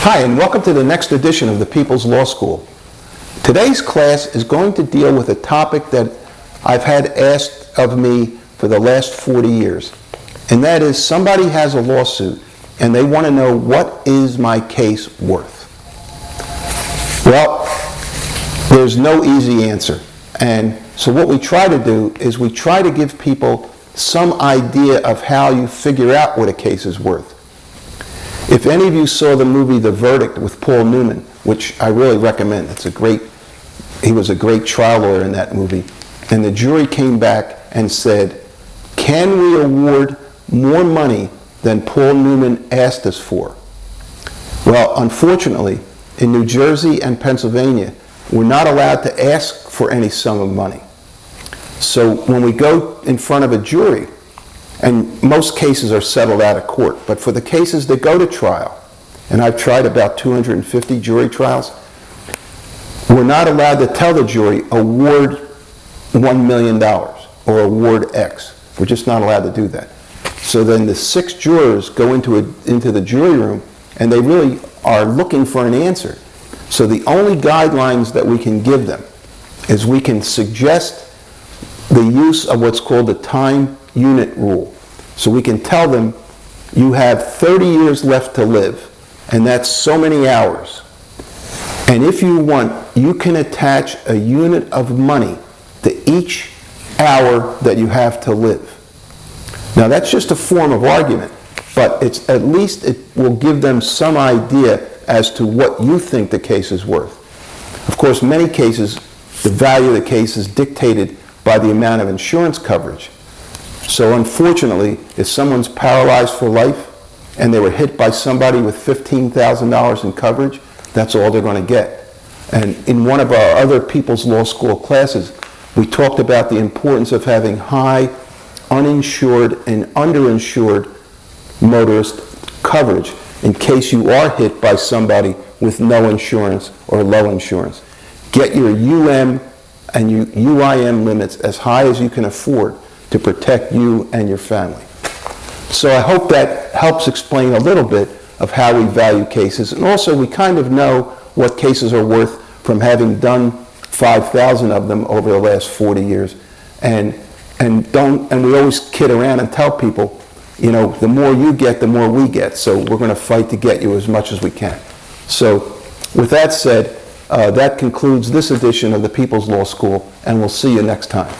Hi, and welcome to the next edition of the People's Law School. Today's class is going to deal with a topic that I've had asked of me for the last 40 years, and that is somebody has a lawsuit and they want to know, what is my case worth? Well, there's no easy answer, and so what we try to do is we try to give people some idea of how you figure out what a case is worth. If any of you saw the movie The Verdict with Paul Newman, which I really recommend, he was a great trial lawyer in that movie, and the jury came back and said, can we award more money than Paul Newman asked us for? Well, unfortunately, in New Jersey and Pennsylvania, we're not allowed to ask for any sum of money. So when we go in front of a jury, and most cases are settled out of court, but for the cases that go to trial, and I've tried about 250 jury trials, we're not allowed to tell the jury, award $1 million or award X. We're just not allowed to do that. So then the 6 jurors go into the jury room, and they really are looking for an answer. So the only guidelines that we can give them is we can suggest the use of what's called the time unit rule. So we can tell them, you have 30 years left to live, and that's so many hours. And if you want, you can attach a unit of money to each hour that you have to live. Now that's just a form of argument, but at least it will give them some idea as to what you think the case is worth. Of course, many cases, the value of the case is dictated by the amount of insurance coverage. So unfortunately, if someone's paralyzed for life and they were hit by somebody with $15,000 in coverage, that's all they're going to get. And in one of our other People's Law School classes, we talked about the importance of having high uninsured and underinsured motorist coverage in case you are hit by somebody with no insurance or low insurance. Get your UM and your UIM limits as high as you can afford to protect you and your family. So I hope that helps explain a little bit of how we value cases, and also we kind of know what cases are worth from having done 5,000 of them over the last 40 years. And we always kid around and tell people, you know, the more you get, the more we get. So we're going to fight to get you as much as we can. So with that said, that concludes this edition of the People's Law School, and we'll see you next time.